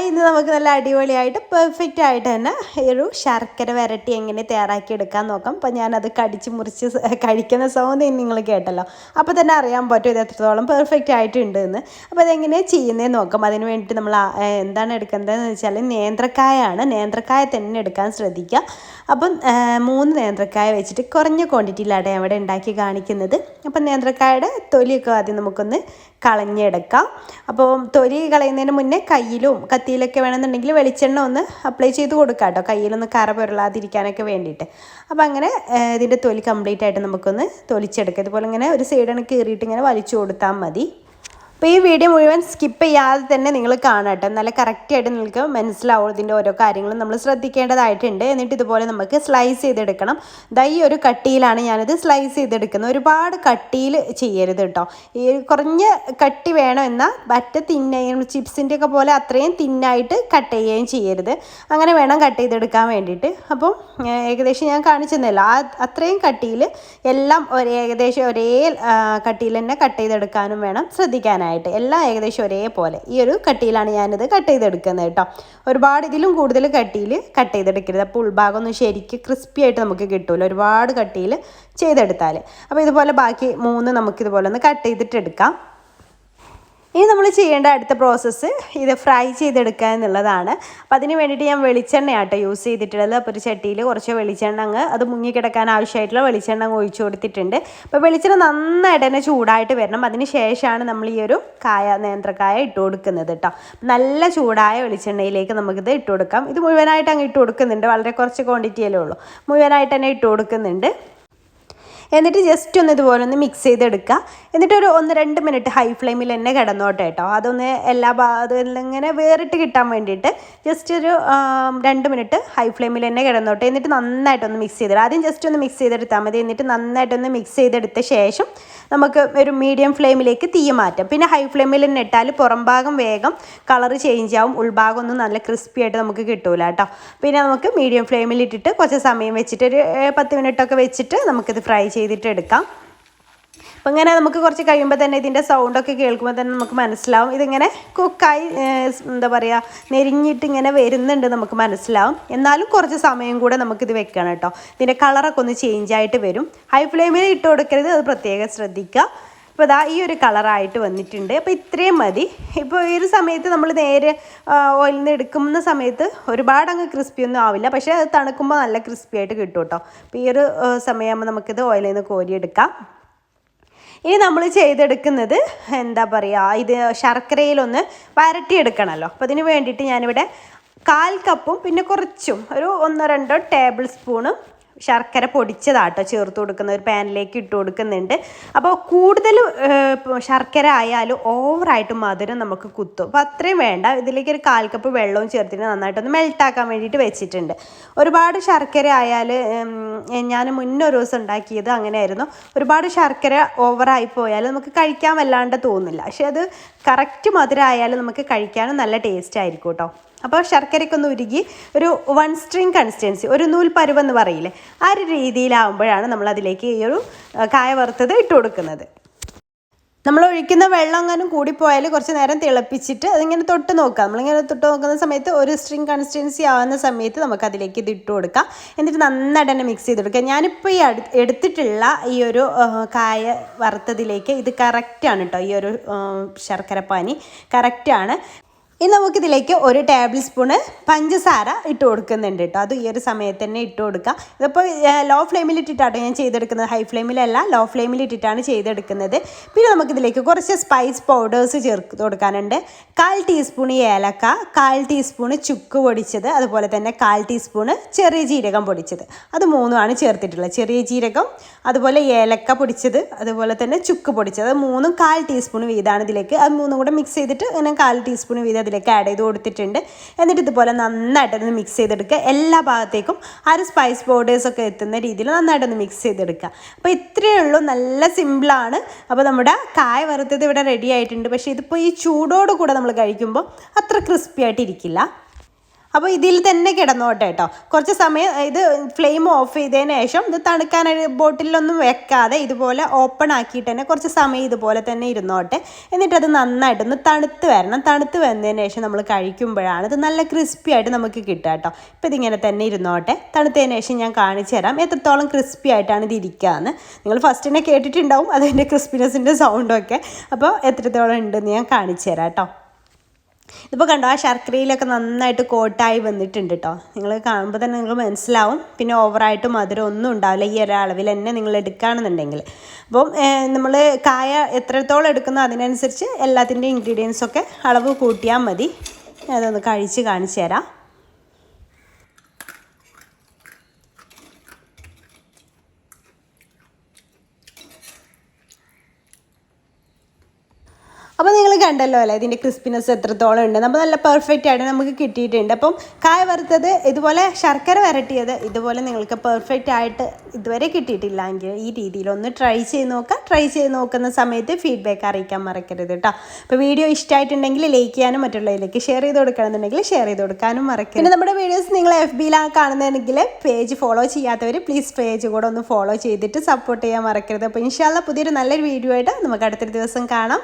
ഇന്ന് നമുക്ക് നല്ല അടിപൊളിയായിട്ട് പെർഫെക്റ്റ് ആയിട്ട് തന്നെ ഒരു ശർക്കര വരട്ടി എങ്ങനെ തയ്യാറാക്കി എടുക്കാൻ നോക്കാം. അപ്പോൾ ഞാനത് കടിച്ച് മുറിച്ച് കഴിക്കുന്ന സൗണ്ട് നിങ്ങൾ കേട്ടല്ലോ, അപ്പോൾ തന്നെ അറിയാൻ പറ്റും ഇത് എത്രത്തോളം പെർഫെക്റ്റ് ആയിട്ടുണ്ട് എന്ന്. അപ്പോൾ അതെങ്ങനെയാണ് ചെയ്യുന്നതെന്ന് നോക്കാം. അതിന് വേണ്ടിയിട്ട് നമ്മൾ എന്താണ് എടുക്കേണ്ടതെന്ന് വെച്ചാൽ നേന്ത്രക്കായ തന്നെ എടുക്കാൻ ശ്രദ്ധിക്കുക. അപ്പം 3 നേന്ത്രക്കായ വെച്ചിട്ട് കുറഞ്ഞ ക്വാണ്ടിറ്റിയിലാണ് ഞാൻ ഇവിടെ ഉണ്ടാക്കി കാണിക്കുന്നത്. അപ്പം നേന്ത്രക്കായുടെ തൊലിയൊക്കെ ആദ്യം നമുക്കൊന്ന് കളഞ്ഞെടുക്കാം. അപ്പോൾ തൊലി കളയുന്നതിന് മുന്നേ കയ്യിലും കത്തിയിലൊക്കെ വേണമെന്നുണ്ടെങ്കിൽ വെളിച്ചെണ്ണ ഒന്ന് അപ്ലൈ ചെയ്ത് കൊടുക്കാം കേട്ടോ, കയ്യിലൊന്ന് കറ പുരളാതിരിക്കാനൊക്കെ വേണ്ടിയിട്ട്. അപ്പോൾ അങ്ങനെ ഇതിൻ്റെ തൊലി കംപ്ലീറ്റ് ആയിട്ട് നമുക്കൊന്ന് തൊലിച്ചെടുക്കാം. ഇതുപോലെ ഇങ്ങനെ ഒരു സൈഡിന് കീറിയിട്ട് ഇങ്ങനെ വലിച്ചു കൊടുത്താൽ മതി. അപ്പോൾ ഈ വീഡിയോ മുഴുവൻ സ്കിപ്പ് ചെയ്യാതെ തന്നെ നിങ്ങൾ കാണട്ടെ, നല്ല കറക്റ്റായിട്ട് നിങ്ങൾക്ക് മനസ്സിലാവും ഇതിൻ്റെ ഓരോ കാര്യങ്ങളും നമ്മൾ ശ്രദ്ധിക്കേണ്ടതായിട്ടുണ്ട്. എന്നിട്ട് ഇതുപോലെ നമുക്ക് സ്ലൈസ് ചെയ്തെടുക്കണം. ഈ ഒരു കട്ടിയിലാണ് ഞാനിത് സ്ലൈസ് ചെയ്തെടുക്കുന്നത്. ഒരുപാട് കട്ടിയിൽ ചെയ്യരുത് കേട്ടോ, ഈ കുറഞ്ഞ കട്ടി വേണം, എന്നാൽ മറ്റേ തിന്നയും ചിപ്സിൻ്റെ ഒക്കെ പോലെ അത്രയും തിന്നായിട്ട് കട്ട് ചെയ്യുകയും ചെയ്യരുത്. അങ്ങനെ വേണം കട്ട് ചെയ്തെടുക്കാൻ വേണ്ടിയിട്ട്. അപ്പം ഏകദേശം ഞാൻ കാണിച്ചെന്നല്ലോ, അത്രയും കട്ടിയിൽ എല്ലാം ഏകദേശം ഒരേ കട്ടിയിൽ തന്നെ കട്ട് ചെയ്തെടുക്കാനും വേണം ശ്രദ്ധിക്കാനായിട്ട്. എല്ലാം ഏകദേശം ഒരേപോലെ ഈ ഒരു കട്ടിയിലാണ് ഞാനിത് കട്ട് ചെയ്തെടുക്കുന്നത് കേട്ടോ. ഒരുപാട് ഇതിലും കൂടുതൽ കട്ടിയിൽ കട്ട് ചെയ്തെടുക്കരുത്, അപ്പോൾ ഉൾഭാഗം ഒന്നും ശരിക്കും ക്രിസ്പി ആയിട്ട് നമുക്ക് കിട്ടുമല്ലോ ഒരുപാട് കട്ടിയിൽ ചെയ്തെടുത്താൽ. അപ്പോൾ ഇതുപോലെ ബാക്കി 3 നമുക്കിതുപോലെ ഒന്ന് കട്ട് ചെയ്തിട്ടെടുക്കാം. ഇനി നമ്മൾ ചെയ്യേണ്ട അടുത്ത പ്രോസസ്സ് ഇത് ഫ്രൈ ചെയ്തെടുക്കുക എന്നുള്ളതാണ്. അപ്പോൾ അതിന് വേണ്ടിയിട്ട് ഞാൻ വെളിച്ചെണ്ണയാട്ടോ യൂസ് ചെയ്തിട്ടുള്ളത്. അപ്പോൾ ഒരു ചട്ടിയിൽ കുറച്ച് വെളിച്ചെണ്ണ അത് മുങ്ങിക്കിടക്കാൻ ആവശ്യമായിട്ടുള്ള വെളിച്ചെണ്ണ ഒഴിച്ചു കൊടുത്തിട്ടുണ്ട്. അപ്പോൾ വെളിച്ചെണ്ണ നന്നായിട്ട് തന്നെ ചൂടായിട്ട് വരണം. അതിന് ശേഷമാണ് നമ്മൾ ഈ ഒരു നേന്ത്രക്കായ ഇട്ട് കൊടുക്കുന്നത് കേട്ടോ. നല്ല ചൂടായ വെളിച്ചെണ്ണയിലേക്ക് നമുക്കിത് ഇട്ട് കൊടുക്കാം. ഇത് മുഴുവനായിട്ട് അങ്ങ് ഇട്ട് കൊടുക്കുന്നുണ്ട്, വളരെ കുറച്ച് ക്വാണ്ടിറ്റിയല്ലേ ഉള്ളൂ, മുഴുവനായിട്ട് തന്നെ ഇട്ട് കൊടുക്കുന്നുണ്ട്. എന്നിട്ട് ജസ്റ്റ് ഒന്ന് ഇതുപോലെ ഒന്ന് മിക്സ് ചെയ്തെടുക്കുക. എന്നിട്ട് ഒരു 1-2 മിനിറ്റ് ഹൈ ഫ്ലെയിമിൽ തന്നെ കിടന്നോട്ടെ കേട്ടോ. അതൊന്ന് അതെല്ലാം ഇങ്ങനെ വേറിട്ട് കിട്ടാൻ വേണ്ടിയിട്ട് ജസ്റ്റ് ഒരു 2 മിനിറ്റ് ഹൈ ഫ്ലെയിമിൽ തന്നെ കിടന്നോട്ടെ. എന്നിട്ട് നന്നായിട്ടൊന്ന് മിക്സ് ചെയ്തിടുക. ആദ്യം ജസ്റ്റ് ഒന്ന് മിക്സ് ചെയ്തെടുത്താൽ മതി. എന്നിട്ട് നന്നായിട്ടൊന്ന് മിക്സ് ചെയ്തെടുത്ത ശേഷം നമുക്ക് ഒരു മീഡിയം ഫ്ലെയിമിലേക്ക് തീ മാറ്റാം. പിന്നെ ഹൈ ഫ്ലെയിമിൽ തന്നെ ഇട്ടാൽ പുറം ഭാഗം വേഗം കളർ ചേഞ്ച് ആവും, ഉൾഭാഗം ഒന്നും നല്ല ക്രിസ്പി ആയിട്ട് നമുക്ക് കിട്ടൂല കേട്ടോ. പിന്നെ നമുക്ക് മീഡിയം ഫ്ലെയിമിൽ ഇട്ടിട്ട് കുറച്ച് സമയം വെച്ചിട്ട് ഒരു 10 മിനിറ്റൊക്കെ വെച്ചിട്ട് നമുക്കിത് ഫ്രൈ ചെയ്തിട്ട് എടുക്കാം. അപ്പം ഇങ്ങനെ നമുക്ക് കുറച്ച് കഴിയുമ്പോൾ തന്നെ ഇതിൻ്റെ സൗണ്ടൊക്കെ കേൾക്കുമ്പോൾ തന്നെ നമുക്ക് മനസ്സിലാവും ഇതിങ്ങനെ കുക്കായി എന്താ പറയുക നെരിഞ്ഞിട്ട് ഇങ്ങനെ വരുന്നുണ്ട് നമുക്ക് മനസ്സിലാവും. എന്നാലും കുറച്ച് സമയം കൂടെ നമുക്കിത് വെക്കണം കേട്ടോ, ഇതിൻ്റെ കളറൊക്കെ ഒന്ന് ചേഞ്ച് ആയിട്ട് വരും. ഹൈ ഫ്ലെയിമിൽ ഇട്ട് കൊടുക്കരുത്, അത് പ്രത്യേകം ശ്രദ്ധിക്കുക. ഇപ്പോൾ ഈ ഒരു കളറായിട്ട് വന്നിട്ടുണ്ട്. അപ്പോൾ ഇത്രയും മതി. ഇപ്പോൾ ഈ ഒരു സമയത്ത് നമ്മൾ നേരെ ഓയിലിൽ നിന്ന് എടുക്കുന്ന സമയത്ത് ഒരുപാട് അങ്ങ് ക്രിസ്പി ഒന്നും ആവില്ല, പക്ഷേ അത് തണുക്കുമ്പോൾ നല്ല ക്രിസ്പി ആയിട്ട് കിട്ടും കേട്ടോ. അപ്പോൾ ഈ ഒരു സമയമാകുമ്പോൾ നമുക്കിത് ഓയിലിൽ നിന്ന് കോരിയെടുക്കാം. ഇനി നമ്മൾ ചെയ്തെടുക്കുന്നത് എന്താ പറയുക, ഇത് ശർക്കരയിലൊന്ന് വരട്ടിയെടുക്കണമല്ലോ. അപ്പോൾ അതിന് വേണ്ടിയിട്ട് ഞാനിവിടെ 1/4 കപ്പും പിന്നെ കുറച്ചും ഒരു 1-2 ടേബിൾ സ്പൂണും ശർക്കര പൊടിച്ചതാട്ടോ ചേർത്ത് കൊടുക്കുന്ന ഒരു പാനിലേക്ക് ഇട്ട് കൊടുക്കുന്നുണ്ട്. അപ്പോൾ കൂടുതൽ ശർക്കര ആയാലും ഓവറായിട്ട് മധുരം നമുക്ക് കുത്തും, അപ്പോൾ അത്രയും വേണ്ട. ഇതിലേക്ക് ഒരു 1/4 കപ്പ് വെള്ളവും ചേർത്തിട്ട് നന്നായിട്ടൊന്ന് മെൽട്ടാക്കാൻ വേണ്ടിയിട്ട് വെച്ചിട്ടുണ്ട്. ഒരുപാട് ശർക്കര ആയാൽ ഞാൻ മുന്നൊരു ദിവസം ഉണ്ടാക്കിയത് അങ്ങനെയായിരുന്നു, ഒരുപാട് ശർക്കര ഓവറായി പോയാൽ നമുക്ക് കഴിക്കാൻ വല്ലാണ്ട് തോന്നില്ല. പക്ഷേ അത് കറക്റ്റ് മധുരം ആയാലും നമുക്ക് കഴിക്കാനും നല്ല ടേസ്റ്റ് ആയിരിക്കും കേട്ടോ. അപ്പോൾ ശർക്കരയ്ക്കൊന്ന് ഉരുകി ഒരു 1 സ്ട്രിങ് കൺസിസ്റ്റൻസി, ഒരു നൂൽ പരുവെന്ന് പറയില്ലേ, ആ ഒരു രീതിയിലാവുമ്പോഴാണ് നമ്മളതിലേക്ക് ഈ ഒരു കായ വറുത്തത് ഇട്ട് കൊടുക്കുന്നത്. നമ്മൾ ഒഴിക്കുന്ന വെള്ളം എങ്ങാനും കൂടിപ്പോയാൽ കുറച്ച് നേരം തിളപ്പിച്ചിട്ട് അതിങ്ങനെ തൊട്ട് നോക്കാം. നമ്മളിങ്ങനെ തൊട്ട് നോക്കുന്ന സമയത്ത് ഒരു സ്ട്രിങ് കൺസിസ്റ്റൻസി ആവുന്ന സമയത്ത് നമുക്കതിലേക്ക് ഇത് ഇട്ട് കൊടുക്കാം. എന്നിട്ട് നന്നായിട്ട് തന്നെ മിക്സ് ചെയ്ത് കൊടുക്കാം. ഞാനിപ്പോൾ ഈ എടുത്തിട്ടുള്ള ഈ ഒരു കായ വറുത്തതിലേക്ക് ഇത് കറക്റ്റാണ് കേട്ടോ, ഈ ഒരു ശർക്കരപ്പാനി കറക്റ്റാണ്. ഇനി നമുക്കിതിലേക്ക് 1 ടേബിൾ സ്പൂണ് പഞ്ചസാര ഇട്ട് കൊടുക്കുന്നുണ്ട് കേട്ടോ. അത് ഈ ഒരു സമയത്ത് തന്നെ ഇട്ട് കൊടുക്കുക. ഇതിപ്പോൾ ലോ ഫ്ലെയിമിൽ ഇട്ടിട്ടാട്ടോ ഞാൻ ചെയ്തെടുക്കുന്നത്, ഹൈ ഫ്ലെയിമിലല്ല, ലോ ഫ്ലെയിമിൽ ഇട്ടിട്ടാണ് ചെയ്തെടുക്കുന്നത്. പിന്നെ നമുക്കിതിലേക്ക് കുറച്ച് സ്പൈസ് പൗഡേഴ്സ് ചേർത്ത് കൊടുക്കാനുണ്ട്. 1/4 ടീസ്പൂൺ ഏലക്ക, 1/4 ടീസ്പൂണ് ചുക്ക് പൊടിച്ചത്, അതുപോലെ തന്നെ 1/4 ടീസ്പൂണ് ചെറിയ ജീരകം പൊടിച്ചത്. അത് 3 ചേർത്തിട്ടുള്ളത്. ചെറിയ ജീരകം, അതുപോലെ ഏലക്ക പൊടിച്ചത്, അതുപോലെ തന്നെ ചുക്ക് പൊടിച്ചത്, 3 1/4 ടീസ്പൂൺ വീതമാണ് ഇതിലേക്ക്. അത് 3 കൂടെ മിക്സ് ചെയ്തിട്ട് ഇങ്ങനെ 1/4 ടീസ്പൂൺ വീതം അതിലേക്ക് ആഡ് ചെയ്ത് കൊടുത്തിട്ടുണ്ട്. എന്നിട്ട് ഇതുപോലെ നന്നായിട്ടൊന്ന് മിക്സ് ചെയ്തെടുക്കുക. എല്ലാ ഭാഗത്തേക്കും ആ ഒരു സ്പൈസ് പൗഡേഴ്സൊക്കെ എത്തുന്ന രീതിയിൽ നന്നായിട്ടൊന്ന് മിക്സ് ചെയ്തെടുക്കുക. അപ്പോൾ ഇത്രയേ ഉള്ളൂ, നല്ല സിമ്പിളാണ്. അപ്പോൾ നമ്മുടെ കായ വറുത്തത് ഇവിടെ റെഡി ആയിട്ടുണ്ട്. പക്ഷേ ഇതിപ്പോൾ ഈ ചൂടോട് കൂടെ നമ്മൾ കഴിക്കുമ്പോൾ അത്ര ക്രിസ്പി ആയിട്ടിരിക്കില്ല. അപ്പോൾ ഇതിൽ തന്നെ കിടന്നോട്ടെ കേട്ടോ. കുറച്ച് സമയം ഇത് ഫ്ലെയിം ഓഫ് ചെയ്തതിന് ശേഷം ഇത് തണുക്കാൻ ബോട്ടിലൊന്നും വെക്കാതെ ഇതുപോലെ ഓപ്പൺ ആക്കിയിട്ട് തന്നെ കുറച്ച് സമയം ഇതുപോലെ തന്നെ ഇരുന്നോട്ടെ. എന്നിട്ടത് നന്നായിട്ടൊന്ന് തണുത്ത് വരണം. തണുത്ത് വന്നതിന് ശേഷം നമ്മൾ കഴിക്കുമ്പോഴാണ് ഇത് നല്ല ക്രിസ്പി ആയിട്ട് നമുക്ക് കിട്ടുക കേട്ടോ. ഇപ്പോൾ ഇതിങ്ങനെ തന്നെ ഇരുന്നോട്ടെ. തണുത്തതിന് ശേഷം ഞാൻ കാണിച്ചു തരാം എത്രത്തോളം ക്രിസ്പി ആയിട്ടാണ് ഇത് ഇരിക്കുകയെന്ന്. നിങ്ങൾ ഫസ്റ്റ് തന്നെ കേട്ടിട്ടുണ്ടാവും അതിൻ്റെ ക്രിസ്പിനെസ്സിൻ്റെ സൗണ്ടൊക്കെ. അപ്പോൾ എത്രത്തോളം ഉണ്ടെന്ന് ഞാൻ കാണിച്ചു തരാം കേട്ടോ. ഇതിപ്പോൾ കണ്ടോ, ആ ശർക്കരയിലൊക്കെ നന്നായിട്ട് കോട്ടായി വന്നിട്ടുണ്ട് കേട്ടോ. നിങ്ങൾ കാണുമ്പോൾ തന്നെ നിങ്ങൾ മനസ്സിലാവും. പിന്നെ ഓവറായിട്ട് മധുരം ഒന്നും ഉണ്ടാവില്ല ഈ ഒരളവിൽ തന്നെ നിങ്ങൾ എടുക്കുകയാണെന്നുണ്ടെങ്കിൽ. അപ്പം നമ്മൾ കായ എത്രത്തോളം എടുക്കുന്നോ അതിനനുസരിച്ച് എല്ലാത്തിൻ്റെ ഇൻഗ്രീഡിയൻസൊക്കെ അളവ് കൂട്ടിയാൽ മതി. അതൊന്ന് കഴിച്ച് കാണിച്ചു തരാം. അപ്പോൾ നിങ്ങൾ കണ്ടല്ലോ അല്ലേ ഇതിൻ്റെ ക്രിസ്പിനെസ് എത്രത്തോളം ഉണ്ട്. നമ്മൾ നല്ല പെർഫെക്റ്റ് ആയിട്ട് നമുക്ക് കിട്ടിയിട്ടുണ്ട്. അപ്പം കായ വറുത്തത് ഇതുപോലെ ശർക്കര വരട്ടിയത് ഇതുപോലെ നിങ്ങൾക്ക് പെർഫെക്റ്റ് ആയിട്ട് ഇതുവരെ കിട്ടിയിട്ടില്ലെങ്കിൽ ഈ രീതിയിലൊന്ന് ട്രൈ ചെയ്ത് നോക്കുക. ട്രൈ ചെയ്ത് നോക്കുന്ന സമയത്ത് ഫീഡ്ബാക്ക് അറിയിക്കാൻ മറക്കരുത് കേട്ടോ. അപ്പോൾ വീഡിയോ ഇഷ്ടമായിട്ടുണ്ടെങ്കിൽ ലൈക്ക് ചെയ്യാനും മറ്റുള്ളവരിലേക്ക് ഷെയർ ചെയ്ത് കൊടുക്കണമെന്നുണ്ടെങ്കിൽ ഷെയർ ചെയ്ത് കൊടുക്കാനും മറക്കരുത്. പിന്നെ നമ്മുടെ വീഡിയോസ് നിങ്ങൾ FBയിലാണ് കാണുന്നതെങ്കിൽ പേജ് ഫോളോ ചെയ്യാത്തവർ പ്ലീസ് പേജ് കൂടെ ഒന്ന് ഫോളോ ചെയ്തിട്ട് സപ്പോർട്ട് ചെയ്യാൻ മറക്കരുത്. അപ്പോൾ ഇൻഷാല്ലാ പുതിയൊരു നല്ലൊരു വീഡിയോ ആയിട്ട് നമുക്ക് അടുത്തൊരു ദിവസം കാണാം.